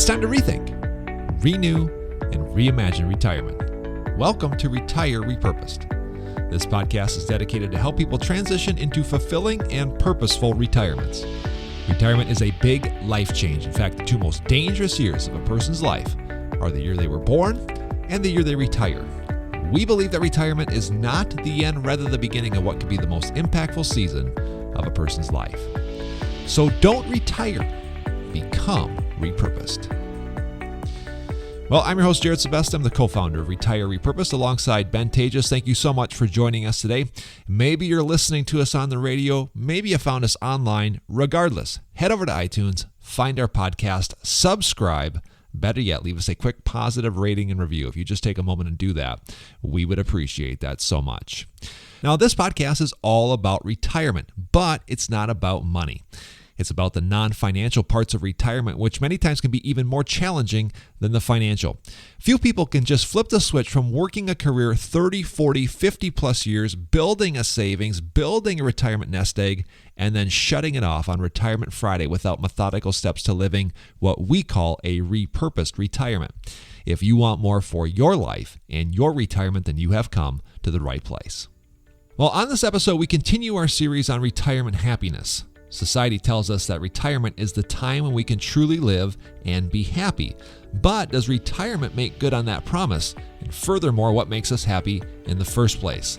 It's time to rethink, renew, and reimagine retirement. Welcome to Retire Repurposed. This podcast is dedicated to help people transition into fulfilling and purposeful retirements. Retirement is a big life change. In fact, the two most dangerous years of a person's life are the year they were born and the year they retire. We believe that retirement is not the end, rather the beginning of what could be the most impactful season of a person's life. So don't retire, become repurposed. Well, I'm your host, Jared Sebest. I'm the co-founder of Retire Repurposed alongside Ben Tejas. Thank you so much for joining us today. Maybe you're listening to us on the radio. Maybe you found us online. Regardless, head over to iTunes, find our podcast, subscribe. Better yet, leave us a quick positive rating and review. If you just take a moment and do that, we would appreciate that so much. Now, this podcast is all about retirement, but it's not about money. It's about the non-financial parts of retirement, which many times can be even more challenging than the financial. Few people can just flip the switch from working a career 30, 40, 50 plus years, building a savings, building a retirement nest egg, and then shutting it off on Retirement Friday without methodical steps to living what we call a repurposed retirement. If you want more for your life and your retirement, then you have come to the right place. Well, on this episode, we continue our series on retirement happiness. Society tells us that retirement is the time when we can truly live and be happy. But does retirement make good on that promise? And furthermore, what makes us happy in the first place?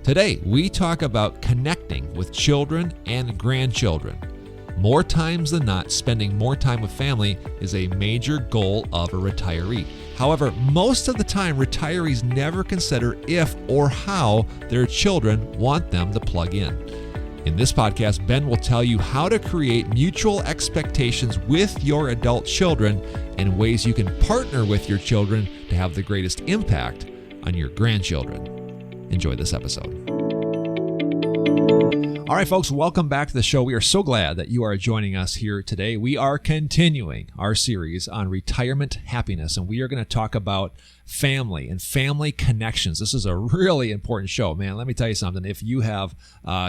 Today, we talk about connecting with children and grandchildren. More times than not, spending more time with family is a major goal of a retiree. However, most of the time, retirees never consider if or how their children want them to plug in. In this podcast, Ben will tell you how to create mutual expectations with your adult children and ways you can partner with your children to have the greatest impact on your grandchildren. Enjoy this episode. All right, folks, welcome back to the show. We are so glad that you are joining us here today. We are continuing our series on retirement happiness, and we are going to talk about family and family connections. This is a really important show, man. Let me tell you something. If you have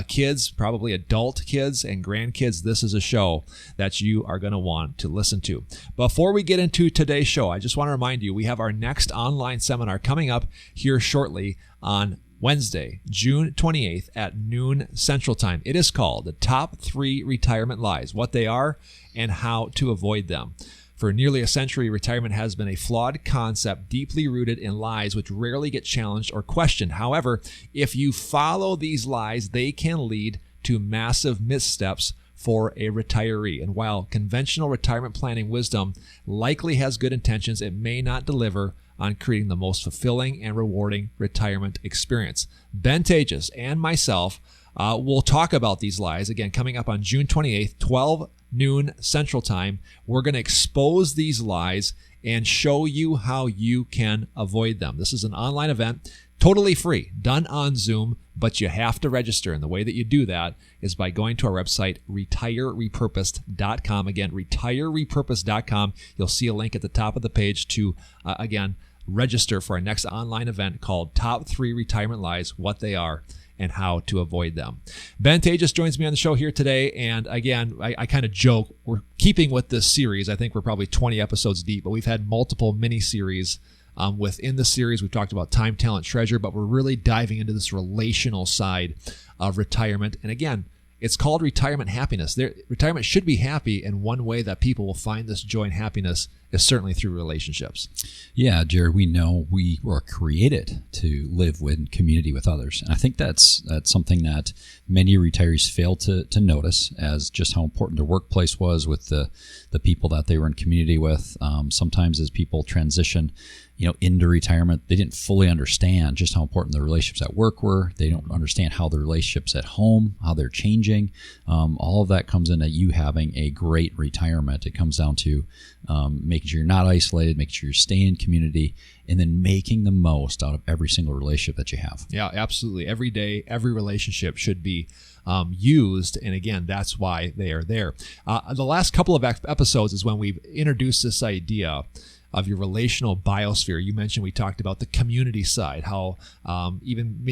kids, probably adult kids and grandkids, this is a show that you are going to want to listen to. Before we get into today's show, I just want to remind you, we have our next online seminar coming up here shortly on Wednesday, June 28th at noon Central Time. It is called The Top 3 Retirement Lies, What They Are and How to Avoid Them. For nearly a century, retirement has been a flawed concept deeply rooted in lies which rarely get challenged or questioned. However, if you follow these lies, they can lead to massive missteps for a retiree. And while conventional retirement planning wisdom likely has good intentions, it may not deliver on creating the most fulfilling and rewarding retirement experience. Ben Tejas and myself will talk about these lies, again, coming up on June 28th, 12 noon Central Time. We're going to expose these lies and show you how you can avoid them. This is an online event, totally free, done on Zoom, but you have to register. And the way that you do that is by going to our website, retirerepurposed.com. Again, retirerepurposed.com. You'll see a link at the top of the page to, again, register for our next online event called Top 3 Retirement Lies, What They Are and How to Avoid Them. Ben Tejas joins me on the show here today. And again, I kind of joke, we're keeping with this series. I think we're probably 20 episodes deep, but we've had multiple mini-series within the series. We've talked about time, talent, treasure, but we're really diving into this relational side of retirement. And again, it's called retirement happiness. Retirement should be happy, and one way that people will find this joy and happiness is certainly through relationships. Yeah, Jared, we know we were created to live in community with others. And I think that's something that many retirees fail to notice, as just how important their workplace was with the people that they were in community with. Sometimes as people transition into retirement, they didn't fully understand just how important the relationships at work were. They don't understand how the relationships at home, how they're changing. All of that comes into you having a great retirement. It comes down to making sure you're not isolated, making sure you're staying in community, and then making the most out of every single relationship that you have. Yeah, absolutely. Every day, every relationship should be used. And again, that's why they are there. The last couple of episodes is when we've introduced this idea of your relational biosphere. You mentioned, we talked about the community side, how even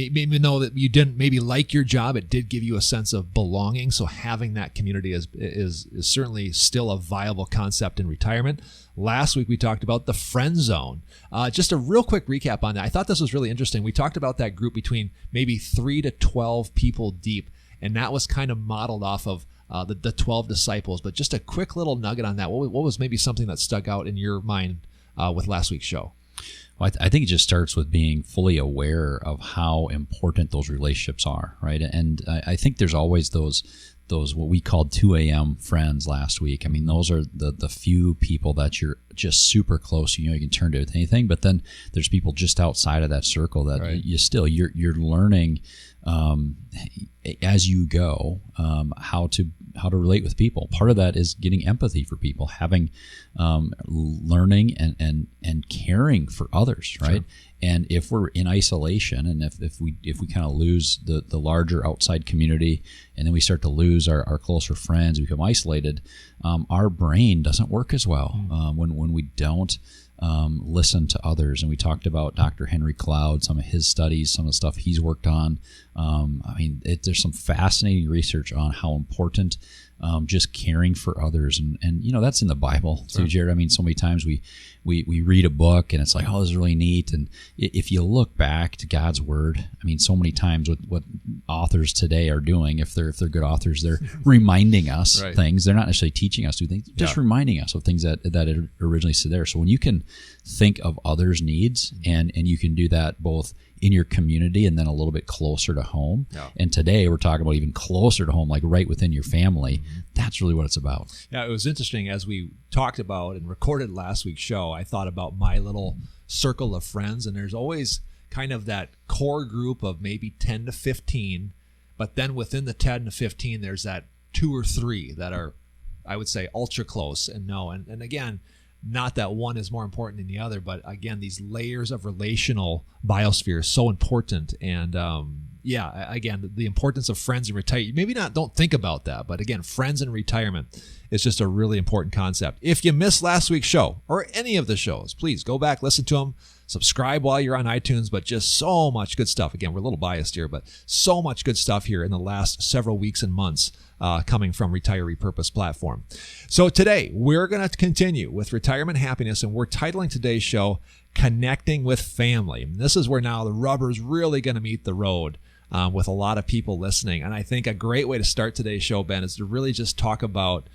though that you didn't maybe like your job, it did give you a sense of belonging. So having that community is certainly still a viable concept in retirement. Last week we talked about the friend zone. Just a real quick recap on that. I thought this was really interesting. We talked about that group between maybe 3 to 12 people deep, and that was kind of modeled off of the 12 disciples. But just a quick little nugget on that. What was maybe something that stuck out in your mind with last week's show? Well, I think it just starts with being fully aware of how important those relationships are, right? And I think there's always those what we called 2 a.m. friends last week. I mean, those are the few people that you're just super close. You can turn to with anything. But then there's people just outside of that circle that right. you're learning as you go how to relate with people. Part of that is getting empathy for people, having learning and caring for others, right? Sure. And if we're in isolation, and if we kind of lose the larger outside community, and then we start to lose our closer friends, we become isolated, our brain doesn't work as well when we don't listen to others. And we talked about Dr. Henry Cloud, some of his studies, some of the stuff he's worked on. There's some fascinating research on how important just caring for others, and that's in the Bible too, Jared. I mean, so many times we read a book and it's like, oh, this is really neat. And if you look back to God's word, I mean, so many times what authors today are doing, if they're good authors, they're reminding us right. things. They're not necessarily teaching us to do things, just reminding us of things that originally said there. So when you can think of others' needs and you can do that both in your community and then a little bit closer to home. Yeah. And today we're talking about even closer to home, like right within your family. Mm-hmm. That's really what it's about. Yeah, it was interesting as we talked about and recorded last week's show. I thought about my little circle of friends, and there's always kind of that core group of maybe 10 to 15, but then within the 10 to 15, there's that 2 or 3 that are, I would say, ultra close. And again, not that one is more important than the other, but again, these layers of relational biosphere is so important. And again, the importance of friends in retirement. Maybe don't think about that, but again, friends in retirement is just a really important concept. If you missed last week's show or any of the shows, please go back, listen to them, subscribe while you're on iTunes, but just so much good stuff. Again, we're a little biased here, but so much good stuff here in the last several weeks and months coming from Retiree Purpose platform. So today, we're going to continue with retirement happiness, and we're titling today's show, Connecting with Family. And this is where now the rubber's really going to meet the road with a lot of people listening. And I think a great way to start today's show, Ben, is to really just talk about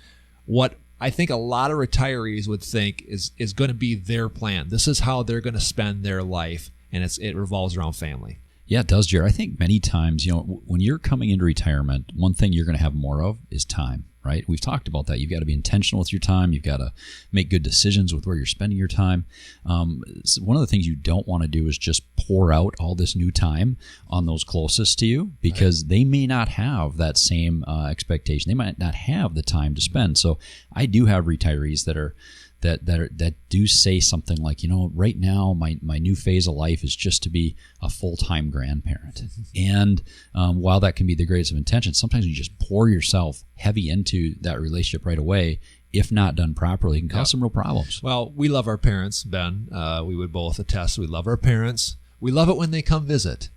what I think a lot of retirees would think is going to be their plan. This is how they're going to spend their life, and it revolves around family. Yeah, it does, Jared. I think many times, when you're coming into retirement, one thing you're going to have more of is time, right? We've talked about that. You've got to be intentional with your time. You've got to make good decisions with where you're spending your time. So one of the things you don't want to do is just pour out all this new time on those closest to you, because they may not have that same expectation. They might not have the time to spend. So I do have retirees that do say something like, right now my new phase of life is just to be a full-time grandparent. And while that can be the greatest of intentions, sometimes you just pour yourself heavy into that relationship right away. If not done properly, it can cause some real problems. Well, we love our parents, Ben. We would both attest. We love our parents. We love it when they come visit.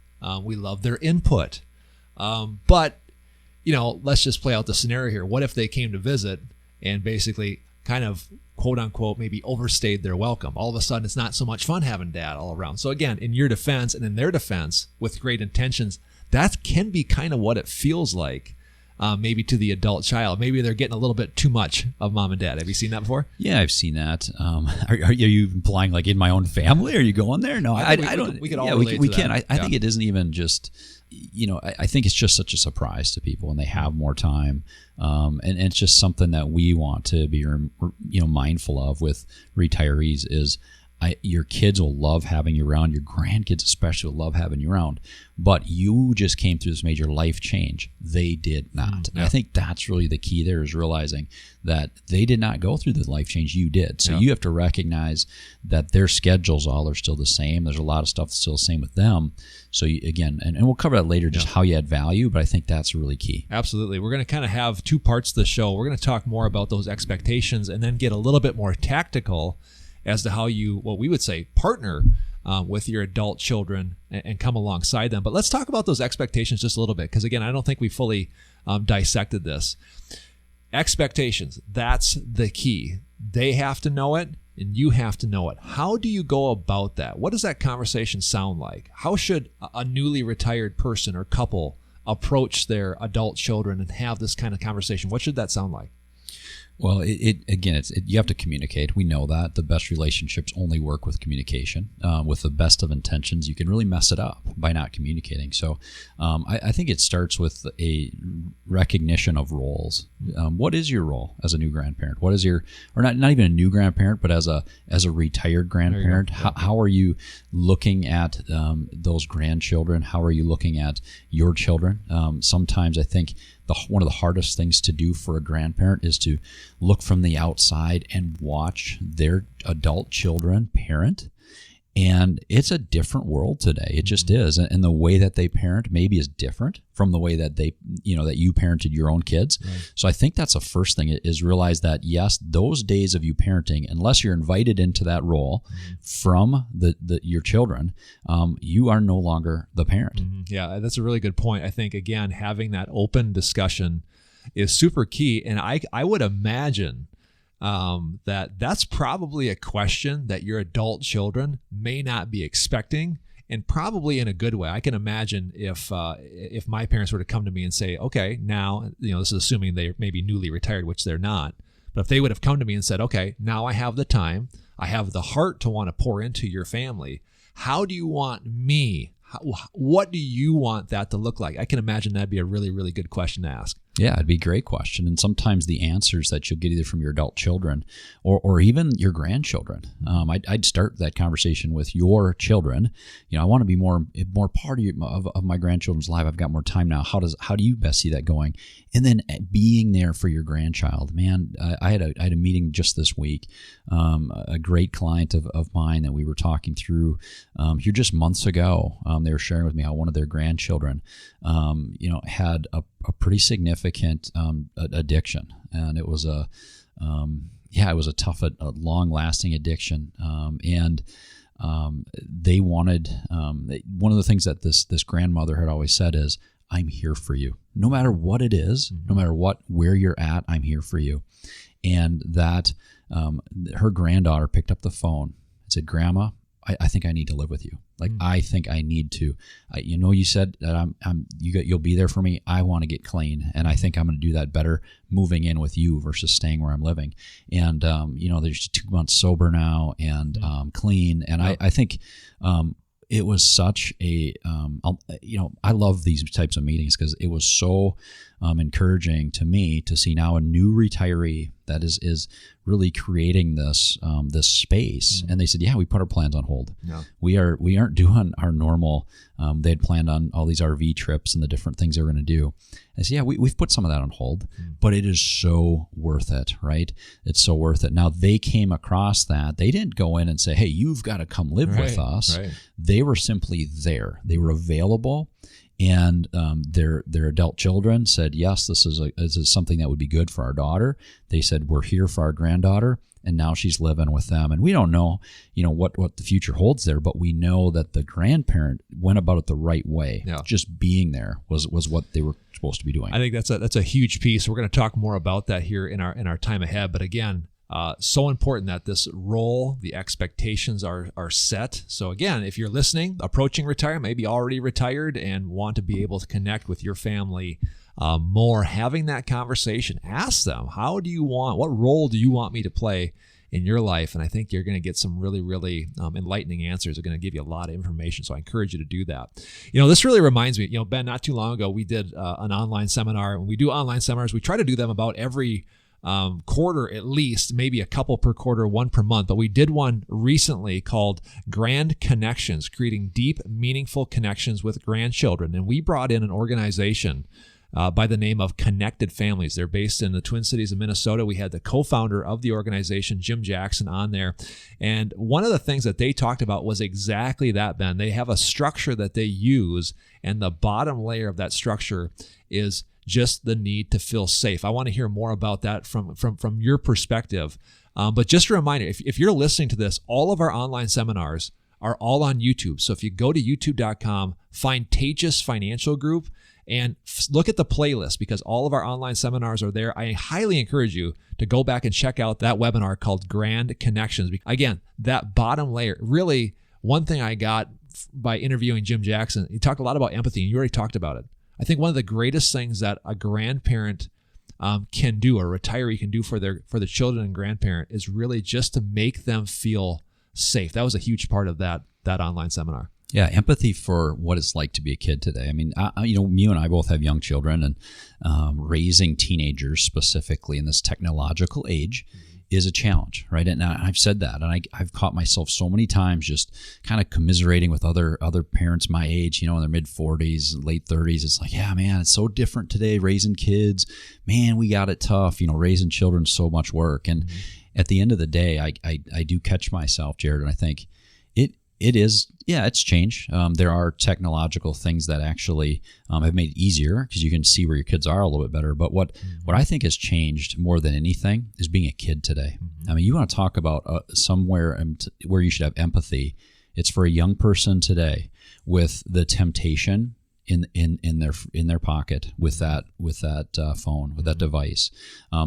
We love their input. But, let's just play out the scenario here. What if they came to visit and basically kind of, quote unquote, maybe overstayed their welcome? All of a sudden, it's not so much fun having dad all around. So again, in your defense and in their defense, with great intentions, that can be kind of what it feels like, maybe to the adult child. Maybe they're getting a little bit too much of mom and dad. Have you seen that before? Yeah, I've seen that. Are you implying like in my own family? Are you going there? No, I don't. We could all relate we to can. that. I think it isn't even just. I think it's just such a surprise to people when they have more time, and it's just something that we want to be, mindful of with retirees. Is your kids will love having you around. Your grandkids especially will love having you around. But you just came through this major life change. They did not. And I think that's really the key there, is realizing that they did not go through the life change you did. So you have to recognize that their schedules all are still the same. There's a lot of stuff that's still the same with them. So again, and we'll cover that later, just how you add value, but I think that's really key. Absolutely. We're going to kind of have 2 parts of the show. We're going to talk more about those expectations and then get a little bit more tactical as to how you, what we would say, partner with your adult children and come alongside them. But let's talk about those expectations just a little bit, because again, I don't think we fully dissected this. Expectations, that's the key. They have to know it, and you have to know it. How do you go about that? What does that conversation sound like? How should a newly retired person or couple approach their adult children and have this kind of conversation? What should that sound like? Well, you have to communicate. We know that the best relationships only work with communication. With the best of intentions, you can really mess it up by not communicating. So, I think it starts with a recognition of roles. What is your role as a new grandparent? What is your, or not even a new grandparent, but as a retired grandparent? How are you looking at those grandchildren? How are you looking at your children? Sometimes I think one of the hardest things to do for a grandparent is to look from the outside and watch their adult children parent. And it's a different world today. It just is. And the way that they parent maybe is different from the way that that you parented your own kids. Right. So I think that's the first thing, is realize that, yes, those days of you parenting, unless you're invited into that role from your children, you are no longer the parent. Yeah, that's a really good point. I think, again, having that open discussion is super key. And I would imagine that's probably a question that your adult children may not be expecting, and probably in a good way. I can imagine if my parents were to come to me and say, okay, now, this is assuming they may be newly retired, which they're not, but if they would have come to me and said, okay, now I have the time, I have the heart to want to pour into your family. How do you want me? What do you want that to look like? I can imagine that'd be a really, really good question to ask. Yeah, it'd be a great question. And sometimes the answers that you'll get either from your adult children or even your grandchildren. I'd start that conversation with your children. I want to be more part of my grandchildren's life. I've got more time now. How do you best see that going? And then being there for your grandchild. Man, I had a meeting just this week. A great client of mine that we were talking through here just months ago. They were sharing with me how one of their grandchildren, had a pretty significant addiction, and it was a tough, long-lasting addiction, and they wanted one of the things that this grandmother had always said is, "I'm here for you, no matter what it is, no matter where you're at. I'm here for you," and that her granddaughter picked up the phone and said, "Grandma, I think I need to live with you. I think I need to. You said that you'll be there for me. I want to get clean, and I think I'm going to do that better moving in with you versus staying where I'm living. And there's 2 months sober now and clean. And I think it was such a I love these types of meetings because it was so encouraging to me to see now a new retiree that is really creating this space. And they said, yeah, we put our plans on hold. Yeah. We aren't doing our normal. They had planned on all these RV trips and the different things they were going to do. I said, yeah, we've put some of that on hold, but it is so worth it, right? It's so worth it. Now they came across that. They didn't go in and say, hey, you've got to come live with us. Right. They were simply there. They were available. And their adult children said, yes, this is something that would be good for our daughter. They said, we're here for our granddaughter, and now she's living with them. And we don't know, what the future holds there, but we know that the grandparent went about it the right way. Yeah. Just being there was what they were supposed to be doing. I think that's a huge piece. We're going to talk more about that here in our time ahead. But again, so important that this role, the expectations are set. So again, if you're listening, approaching retirement, maybe already retired and want to be able to connect with your family more, having that conversation, ask them, what role do you want me to play in your life? And I think you're going to get some really, really enlightening answers. They're going to give you a lot of information. So I encourage you to do that. This really reminds me, Ben, not too long ago, we did an online seminar. When we do online seminars, we try to do them about every quarter at least, maybe a couple per quarter, one per month. But we did one recently called Grand Connections, creating deep, meaningful connections with grandchildren. And we brought in an organization by the name of Connected Families. They're based in the Twin Cities of Minnesota. We had the co-founder of the organization, Jim Jackson, on there. And one of the things that they talked about was exactly that, Ben. They have a structure that they use, and the bottom layer of that structure is just the need to feel safe. I want to hear more about that from your perspective. But just a reminder, if you're listening to this, all of our online seminars are all on YouTube. So if you go to youtube.com, find Tejas Financial Group, and look at the playlist, because all of our online seminars are there. I highly encourage you to go back and check out that webinar called Grand Connections. Again, that bottom layer, really one thing I got by interviewing Jim Jackson, he talked a lot about empathy, and you already talked about it. I think one of the greatest things that a grandparent can do, or a retiree can do for their children and grandparent, is really just to make them feel safe. That was a huge part of that online seminar. Yeah, empathy for what it's like to be a kid today. I mean, you and I both have young children, and raising teenagers specifically in this technological age is a challenge, right? And I've said that, and I've caught myself so many times just kind of commiserating with other parents my age, in their mid-40s, late 30s. It's like, yeah, man, it's so different today raising kids. Man, we got it tough. Raising children's so much work. And at the end of the day, I do catch myself, Jared, and I think it is, it's changed. There are technological things that actually have made it easier, because you can see where your kids are a little bit better. But what I think has changed more than anything is being a kid today. I mean, you want to talk about somewhere where you should have empathy. It's for a young person today with the temptation in their pocket with that phone, with that device,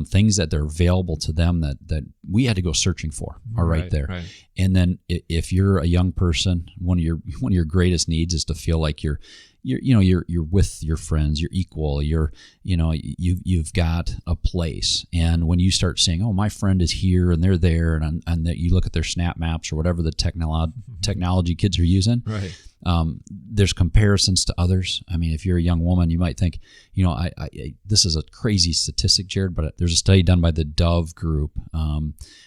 things that are available to them that we had to go searching for are right there. Right. And then if you're a young person, one of your greatest needs is to feel like you're with your friends, you're equal, you've got a place. And when you start saying, oh, my friend is here and they're there, and that you look at their snap maps or whatever the technology kids are using, right. There's comparisons to others. I mean, if you're a young woman, you might think, this is a crazy statistic, Jared, but there's a study done by the Dove Group,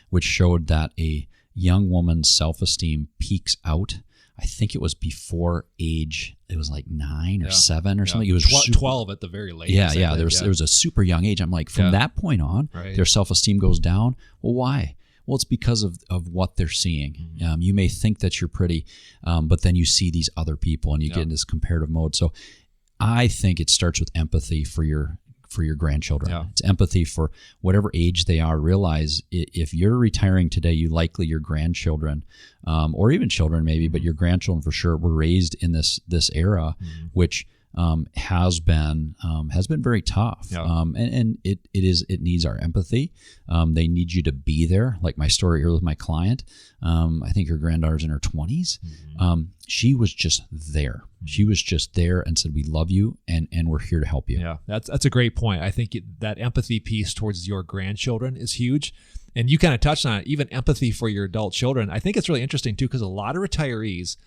which showed that a young woman's self-esteem peaks out. I think it was before age, it was like 9 or 7 or something. It was 12 at the very latest. Yeah. There was a super young age. I'm like, from that point on, their self-esteem goes down. Well, why? Well, it's because of what they're seeing. You may think that you're pretty, but then you see these other people and you get in this comparative mode. So I think it starts with empathy for your grandchildren. Yeah. It's empathy for whatever age they are. Realize if you're retiring today, your grandchildren, or even children maybe, but your grandchildren for sure, were raised in this era, which has been very tough. Yeah. And it needs our empathy. They need you to be there. Like my story earlier with my client, I think her granddaughter's in her 20s. She was just there. She was just there and said, we love you and we're here to help you. Yeah, that's a great point. I think that empathy piece towards your grandchildren is huge. And you kind of touched on it, even empathy for your adult children. I think it's really interesting too, because a lot of retirees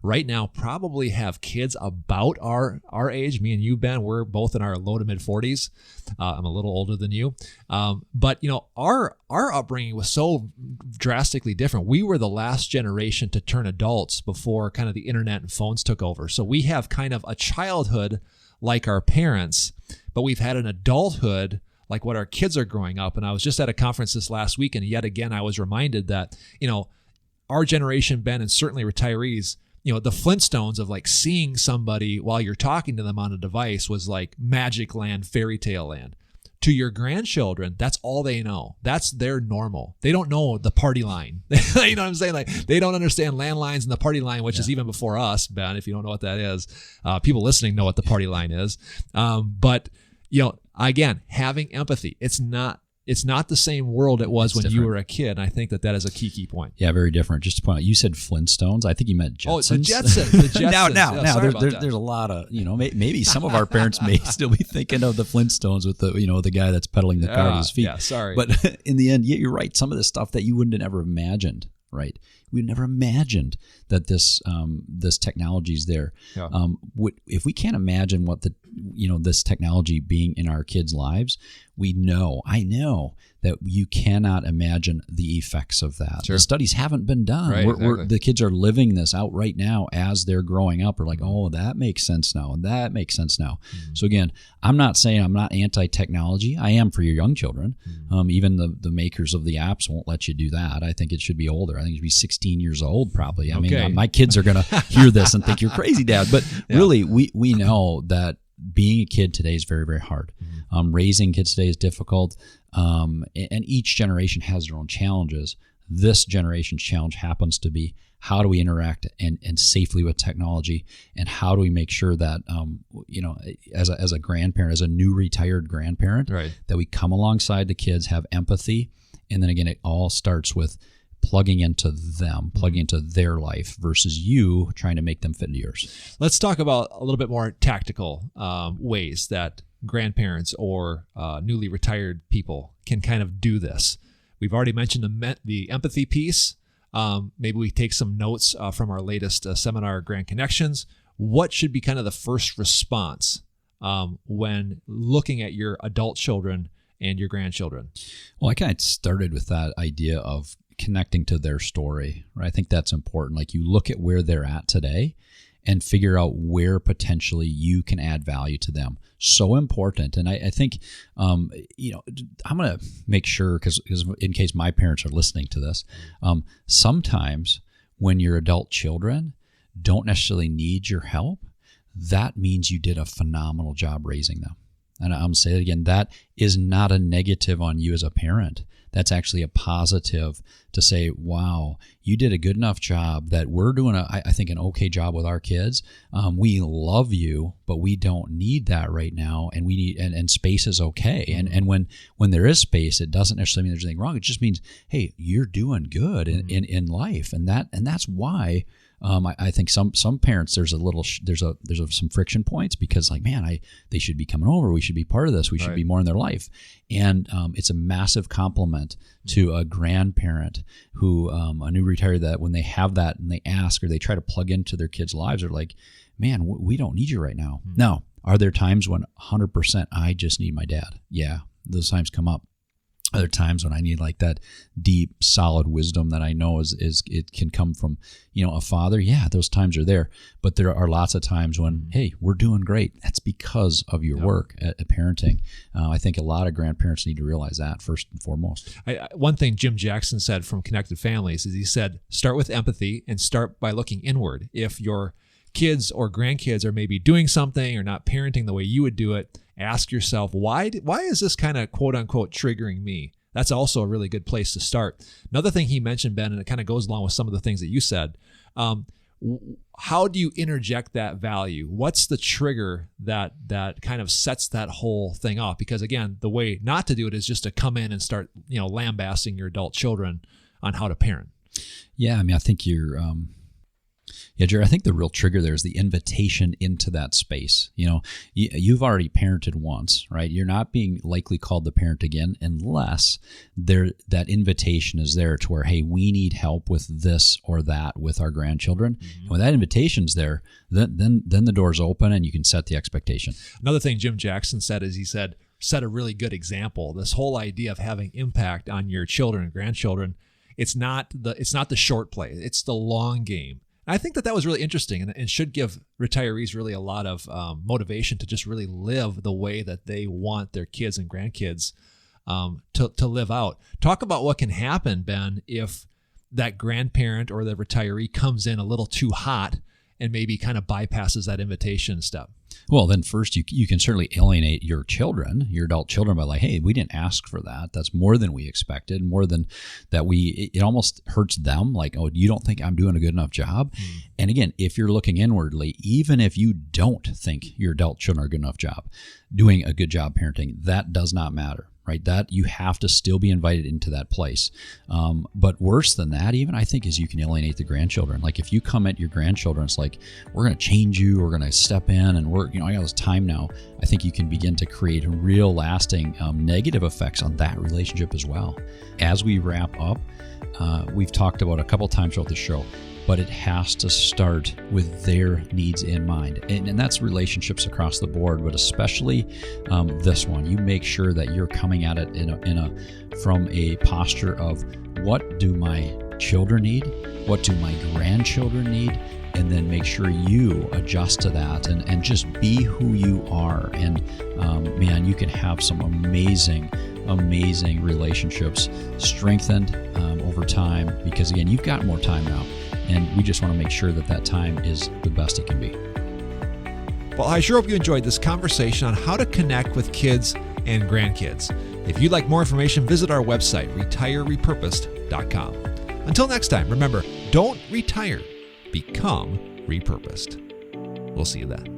right now probably have kids about our age. Me and you, Ben, we're both in our low to mid 40s. I'm a little older than you. But our upbringing was so drastically different. We were the last generation to turn adults before kind of the internet and phones took over. So we have kind of a childhood like our parents, but we've had an adulthood like what our kids are growing up. And I was just at a conference this last week, and yet again, I was reminded that, our generation, Ben, and certainly retirees, the Flintstones of like seeing somebody while you're talking to them on a device was like magic land, fairy tale land. To your grandchildren, that's all they know. That's their normal. They don't know the party line. You know what I'm saying? Like they don't understand landlines and the party line, which is even before us, Ben, if you don't know what that is. People listening know what the party line is. But again, having empathy, it's not the same world it was when you were a kid. And I think that is a key point. Yeah, very different. Just to point out, you said Flintstones. I think you meant Jetsons. Oh, it's the Jetsons. Now, there's a lot of, maybe some of our parents may still be thinking of the Flintstones with the guy that's pedaling the car with his feet. Yeah, sorry. But in the end, you're right. Some of the stuff that you wouldn't have ever imagined, right? We never imagined that this technology is there. Yeah. If we can't imagine what this technology being in our kids' lives, I know that you cannot imagine the effects of that. Sure. The studies haven't been done. Right, exactly. The kids are living this out right now as they're growing up. We're like, oh, that makes sense now, and that makes sense now. Mm-hmm. So again, I'm not saying I'm not anti-technology. I am for your young children. Mm-hmm. Even the makers of the apps won't let you do that. I think it should be older. I think it should be 16 years old probably. I mean, my kids are going to hear this and think you're crazy, Dad. But really, we know that being a kid today is very, very hard. Raising kids today is difficult, and each generation has their own challenges. This generation's challenge happens to be, how do we interact and safely with technology, and how do we make sure that as a grandparent, as a new retired grandparent, right, that we come alongside the kids, have empathy, and then again, it all starts with plugging into them, plugging into their life versus you trying to make them fit into yours. Let's talk about a little bit more tactical ways that grandparents or newly retired people can kind of do this. We've already mentioned the empathy piece. Maybe we take some notes from our latest seminar, Grand Connections. What should be kind of the first response when looking at your adult children and your grandchildren? Well, I kind of started with that idea of connecting to their story, right? I think that's important. Like, you look at where they're at today and figure out where potentially you can add value to them. So important. And I think, I'm going to make sure, because in case my parents are listening to this, sometimes when your adult children don't necessarily need your help, that means you did a phenomenal job raising them. And I'm going to say it again, that is not a negative on you as a parent. That's actually a positive to say, wow, you did a good enough job that we're doing I think an okay job with our kids. We love you, but we don't need that right now, and we need and space is okay. And when there is space, it doesn't necessarily mean there's anything wrong. It just means, hey, you're doing good in life, and that's why. I think some parents, there's some friction points, because like, man, they should be coming over. We should be part of this. We should be more in their life. And it's a massive compliment to a grandparent who, a new retiree, that when they have that and they ask or they try to plug into their kids' lives, they're like, man, we don't need you right now. Now, are there times when 100% I just need my dad? Yeah, those times come up. Other times when I need like that deep, solid wisdom that I know is it can come from, a father. Yeah, those times are there. But there are lots of times when, hey, we're doing great. That's because of your work at parenting. I think a lot of grandparents need to realize that first and foremost. One thing Jim Jackson said from Connected Families is, he said, start with empathy and start by looking inward. If your kids or grandkids are maybe doing something or not parenting the way you would do it, ask yourself, why is this kind of quote unquote triggering me? That's also a really good place to start. Another thing he mentioned, Ben, and it kind of goes along with some of the things that you said, how do you interject that value? What's the trigger that kind of sets that whole thing off? Because again, the way not to do it is just to come in and start, lambasting your adult children on how to parent. Yeah, I mean, I think you're... Yeah, Jerry, I think the real trigger there is the invitation into that space. You've already parented once, right? You're not being likely called to parent again unless that invitation is there to where, hey, we need help with this or that with our grandchildren. Mm-hmm. And when that invitation's there, then the door's open and you can set the expectation. Another thing Jim Jackson said is, he said, set a really good example. This whole idea of having impact on your children and grandchildren, it's not the short play, it's the long game. I think that was really interesting and should give retirees really a lot of motivation to just really live the way that they want their kids and grandkids to live out. Talk about what can happen, Ben, if that grandparent or the retiree comes in a little too hot and maybe kind of bypasses that invitation step. Well, then first you can certainly alienate your children, your adult children, by like, hey, we didn't ask for that. That's more than we expected, more than that it almost hurts them. Like, oh, you don't think I'm doing a good enough job? And again, if you're looking inwardly, even if you don't think your adult children are a good enough job, doing a good job parenting, that does not matter. Right, that you have to still be invited into that place. But worse than that, even, I think, is you can alienate the grandchildren. Like, if you come at your grandchildren, it's like, we're going to change you, we're going to step in, and I got this time now. I think you can begin to create real lasting negative effects on that relationship as well. As we wrap up, we've talked about a couple times throughout the show, but it has to start with their needs in mind. And that's relationships across the board, but especially this one. You make sure that you're coming at it from a posture of, what do my children need? What do my grandchildren need? And then make sure you adjust to that and just be who you are. And man, you can have some amazing relationships strengthened over time, because again, you've got more time now. And we just want to make sure that time is the best it can be. Well, I sure hope you enjoyed this conversation on how to connect with kids and grandkids. If you'd like more information, visit our website, retirerepurposed.com. Until next time, remember, don't retire, become repurposed. We'll see you then.